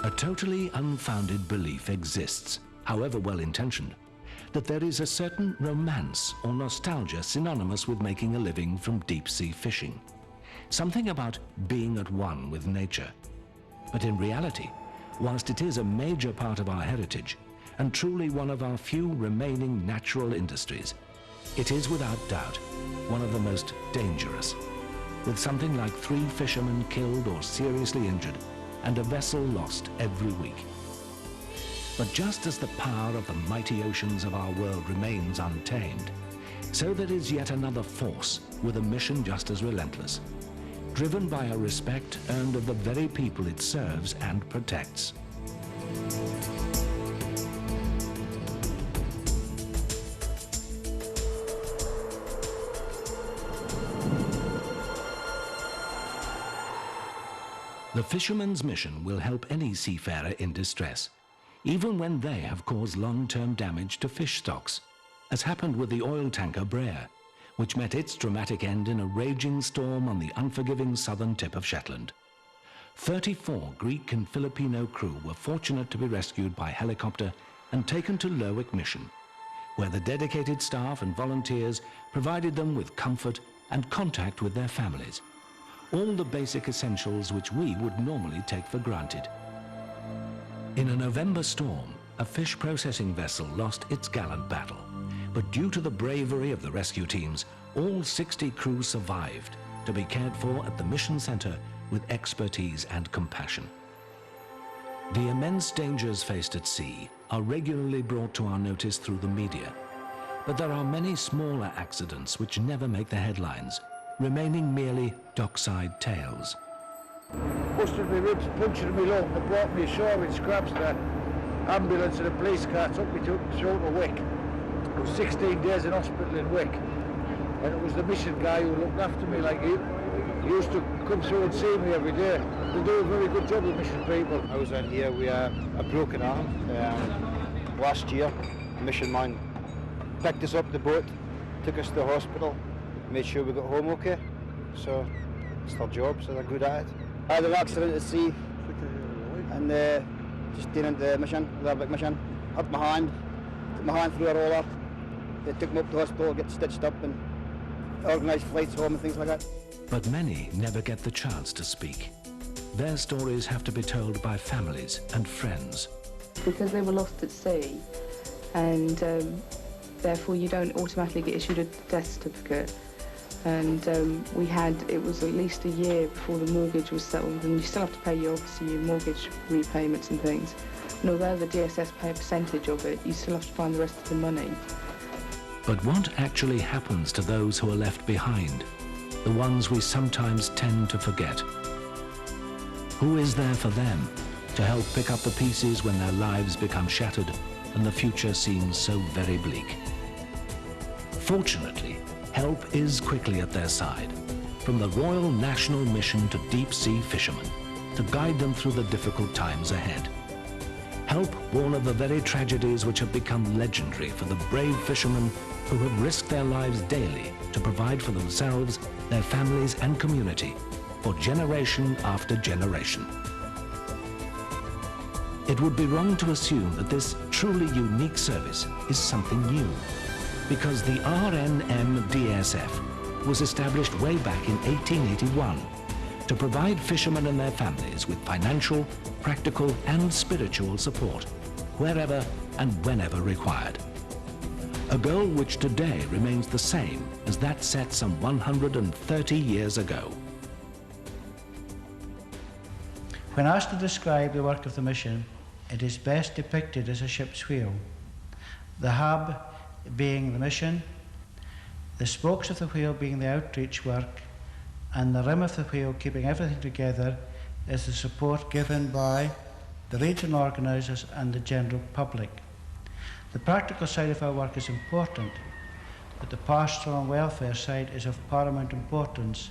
A totally unfounded belief exists, however well-intentioned, that there is a certain romance or nostalgia synonymous with making a living from deep-sea fishing. Something about being at one with nature. But in reality, whilst it is a major part of our heritage and truly one of our few remaining natural industries, it is without doubt one of the most dangerous, with something like 3 fishermen killed or seriously injured and a vessel lost every week. But just as the power of the mighty oceans of our world remains untamed, so there is yet another force with a mission just as relentless, driven by a respect earned of the very people it serves and protects. The fisherman's mission will help any seafarer in distress, even when they have caused long-term damage to fish stocks, as happened with the oil tanker Brer, which met its dramatic end in a raging storm on the unforgiving southern tip of Shetland. 34 Greek and Filipino crew were fortunate to be rescued by helicopter and taken to Lerwick Mission, where the dedicated staff and volunteers provided them with comfort and contact with their families, all the basic essentials which we would normally take for granted. In a November storm, a fish processing vessel lost its gallant battle, but due to the bravery of the rescue teams, all 60 crew survived to be cared for at the mission center with expertise and compassion. The immense dangers faced at sea are regularly brought to our notice through the media, but there are many smaller accidents which never make the headlines, remaining merely dockside tales. Busted my ribs, punctured my lung, they brought me ashore in scraps. The ambulance and a police car took me to Wick. I was 16 days in hospital in Wick, and it was the mission guy who looked after me. Like he used to come through and see me every day. They do a very good job with mission people. I was in here with a broken arm last year. A mission man picked us up the boat, took us to the hospital, made sure we got home okay. So it's their job, so they're good at it. I had an accident at sea and just did into the mission, the Lerwick mission. Hurt my hand, took my hand through a roller. They took me up to the hospital, get stitched up and organised flights home and things like that. But many never get the chance to speak. Their stories have to be told by families and friends. Because they were lost at sea, and therefore you don't automatically get issued a death certificate. And it was at least a year before the mortgage was settled, and you still have to pay your mortgage repayments and things. And although the DSS pay a percentage of it, you still have to find the rest of the money. But what actually happens to those who are left behind? The ones we sometimes tend to forget. Who is there for them to help pick up the pieces when their lives become shattered and the future seems so very bleak? Fortunately, help is quickly at their side, from the Royal National Mission to deep-sea fishermen, to guide them through the difficult times ahead. Help born of the very tragedies which have become legendary for the brave fishermen who have risked their lives daily to provide for themselves, their families and community for generation after generation. It would be wrong to assume that this truly unique service is something new, because the RNMDSF was established way back in 1881 to provide fishermen and their families with financial, practical and spiritual support wherever and whenever required. A goal which today remains the same as that set some 130 years ago. When asked to describe the work of the mission, it is best depicted as a ship's wheel. The hub being the mission, the spokes of the wheel being the outreach work, and the rim of the wheel keeping everything together is the support given by the region organisers and the general public. The practical side of our work is important, but the pastoral and welfare side is of paramount importance.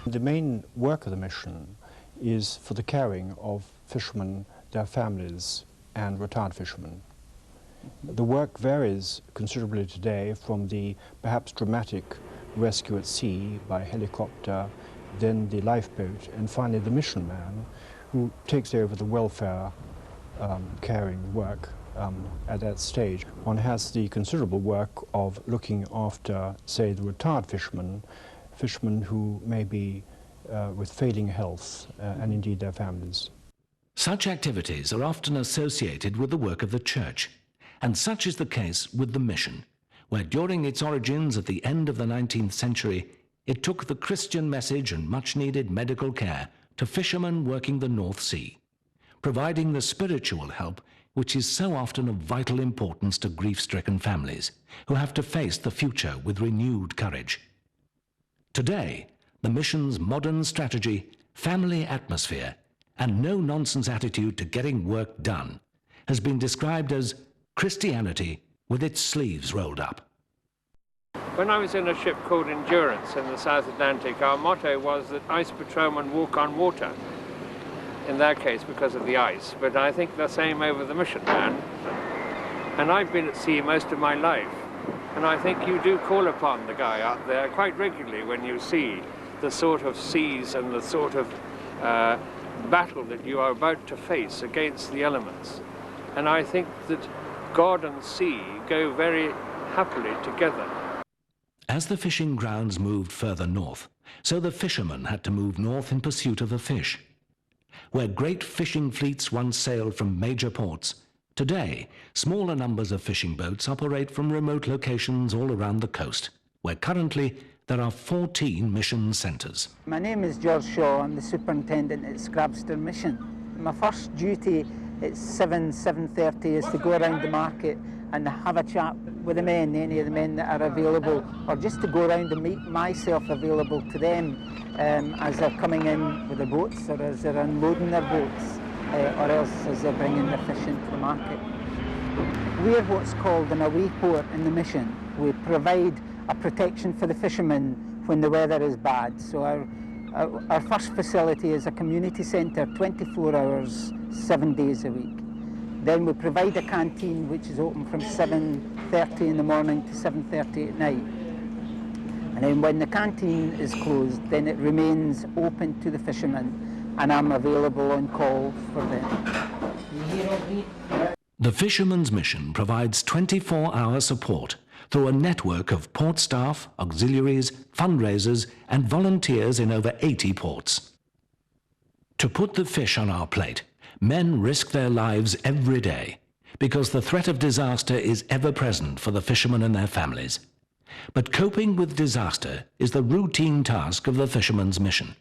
The main work of the mission is for the caring of fishermen, their families, and retired fishermen. The work varies considerably today from the perhaps dramatic rescue at sea by helicopter, then the lifeboat, and finally the mission man, who takes over the welfare caring work at that stage. One has the considerable work of looking after, say, the retired fishermen who may be with failing health and indeed their families. Such activities are often associated with the work of the church, and such is the case with the mission, where during its origins at the end of the 19th century, it took the Christian message and much-needed medical care to fishermen working the North Sea, providing the spiritual help which is so often of vital importance to grief-stricken families who have to face the future with renewed courage. Today, the mission's modern strategy, family atmosphere, and no-nonsense attitude to getting work done has been described as Christianity with its sleeves rolled up. When I was in a ship called Endurance in the South Atlantic, our motto was that ice patrolmen walk on water, in their case because of the ice, but I think the same over the mission man. And I've been at sea most of my life, and I think you do call upon the guy out there quite regularly when you see the sort of seas and the sort of battle that you are about to face against the elements. And I think that God and sea go very happily together. As the fishing grounds moved further north, so the fishermen had to move north in pursuit of the fish. Where great fishing fleets once sailed from major ports, today smaller numbers of fishing boats operate from remote locations all around the coast, where currently there are 14 mission centres. My name is George Shaw. I'm the superintendent at Scrabster Mission. My first duty at 7:30 is to go around the market and have a chat with the men, any of the men that are available, or just to go around and make myself available to them as they're coming in with their boats, or as they're unloading their boats, or else as they're bringing their fish into the market. We're what's called an away port in the mission. We provide a protection for the fishermen when the weather is bad. So our first facility is a community centre, 24 hours, 7 days a week. Then we provide a canteen which is open from 7:30 in the morning to 7:30 at night. And then when the canteen is closed, then it remains open to the fishermen, and I'm available on call for them. The Fishermen's Mission provides 24-hour support through a network of port staff, auxiliaries, fundraisers, and volunteers in over 80 ports. To put the fish on our plate, men risk their lives every day because the threat of disaster is ever present for the fishermen and their families. But coping with disaster is the routine task of the Fishermen's Mission.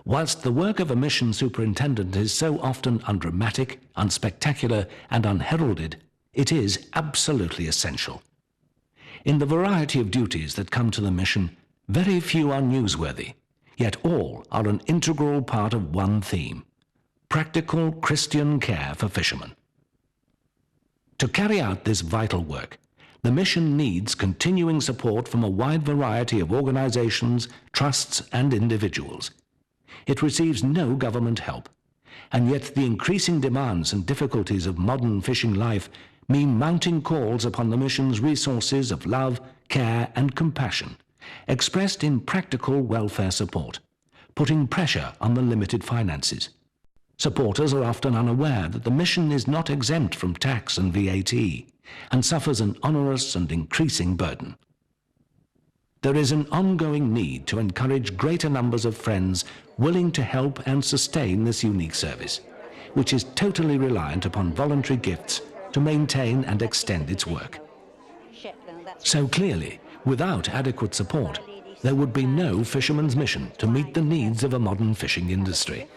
Whilst the work of a mission superintendent is so often undramatic, unspectacular, and unheralded, it is absolutely essential. In the variety of duties that come to the mission, very few are newsworthy, yet all are an integral part of one theme: practical Christian care for fishermen. To carry out this vital work, the mission needs continuing support from a wide variety of organizations, trusts, and individuals. It receives no government help, and yet the increasing demands and difficulties of modern fishing life mean mounting calls upon the mission's resources of love, care, and compassion, expressed in practical welfare support, putting pressure on the limited finances. Supporters are often unaware that the mission is not exempt from tax and VAT, and suffers an onerous and increasing burden. There is an ongoing need to encourage greater numbers of friends willing to help and sustain this unique service, which is totally reliant upon voluntary gifts to maintain and extend its work. So clearly, without adequate support, there would be no Fishermen's Mission to meet the needs of a modern fishing industry.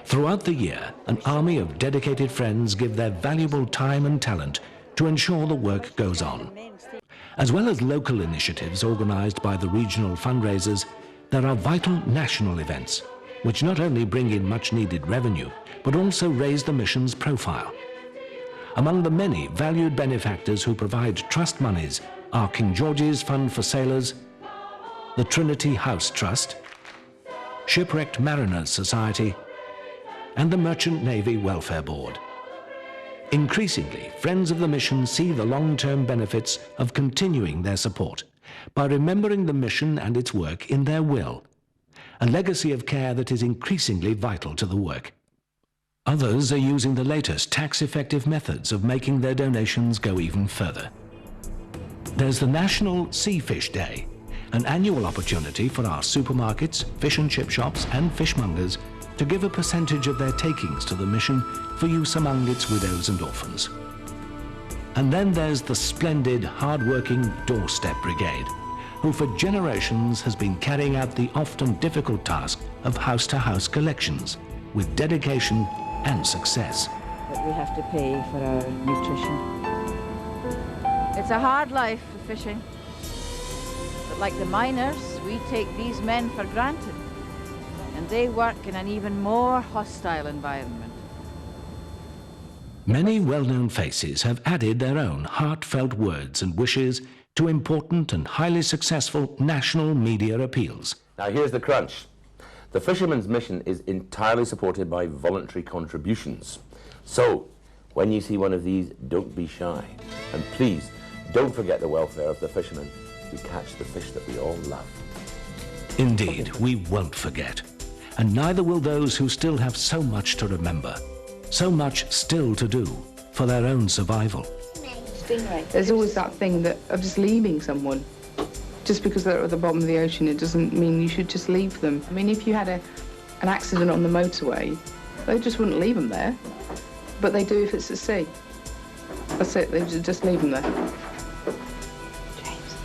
Throughout the year, an army of dedicated friends give their valuable time and talent to ensure the work goes on. As well as local initiatives organized by the regional fundraisers, there are vital national events, which not only bring in much-needed revenue, but also raise the mission's profile. Among the many valued benefactors who provide trust monies are King George's Fund for Sailors, the Trinity House Trust, Shipwrecked Mariners Society, and the Merchant Navy Welfare Board. Increasingly, friends of the mission see the long-term benefits of continuing their support by remembering the mission and its work in their will, a legacy of care that is increasingly vital to the work. Others are using the latest tax-effective methods of making their donations go even further. There's the National Sea Fish Day, an annual opportunity for our supermarkets, fish and chip shops and fishmongers to give a percentage of their takings to the mission for use among its widows and orphans. And then there's the splendid, hard-working Doorstep Brigade, who for generations has been carrying out the often difficult task of house-to-house collections with dedication and success. That we have to pay for our nutrition. It's a hard life for fishing, but like the miners, we take these men for granted, and they work in an even more hostile environment. Many well-known faces have added their own heartfelt words and wishes to important and highly successful national media appeals. Now here's the crunch. The Fishermen's Mission is entirely supported by voluntary contributions. So, when you see one of these, don't be shy. And please, don't forget the welfare of the fishermen who catch the fish that we all love. Indeed, we won't forget. And neither will those who still have so much to remember, so much still to do for their own survival. There's always that thing of just leaving someone. Just because they're at the bottom of the ocean, it doesn't mean you should just leave them. I mean, if you had an accident on the motorway, they just wouldn't leave them there. But they do if it's at sea. That's it, they just leave them there. James.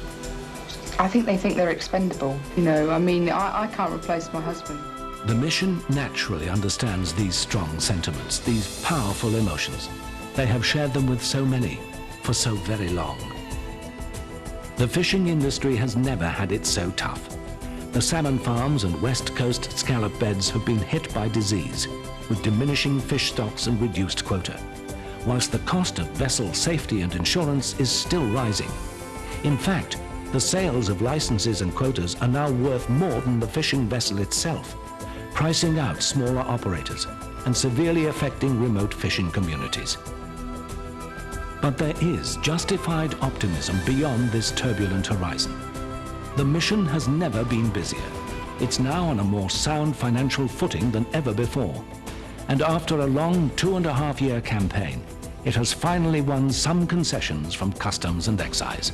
I think they think they're expendable. You know, I mean, I can't replace my husband. The mission naturally understands these strong sentiments, these powerful emotions. They have shared them with so many, for so very long. The fishing industry has never had it so tough. The salmon farms and west coast scallop beds have been hit by disease, with diminishing fish stocks and reduced quota, whilst the cost of vessel safety and insurance is still rising. In fact, the sales of licenses and quotas are now worth more than the fishing vessel itself, pricing out smaller operators and severely affecting remote fishing communities. But there is justified optimism beyond this turbulent horizon. The mission has never been busier. It's now on a more sound financial footing than ever before. And after a long 2.5-year campaign, it has finally won some concessions from customs and excise.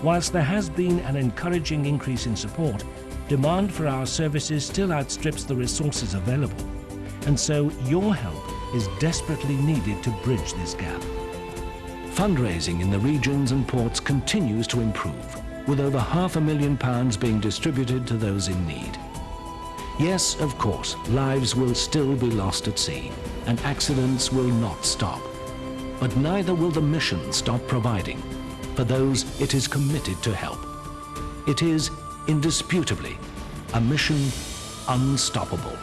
Whilst there has been an encouraging increase in support, demand for our services still outstrips the resources available. And so your help is desperately needed to bridge this gap. Fundraising in the regions and ports continues to improve, with over £500,000 being distributed to those in need. Yes, of course, lives will still be lost at sea, and accidents will not stop. But neither will the mission stop providing for those it is committed to help. It is, indisputably, a mission unstoppable.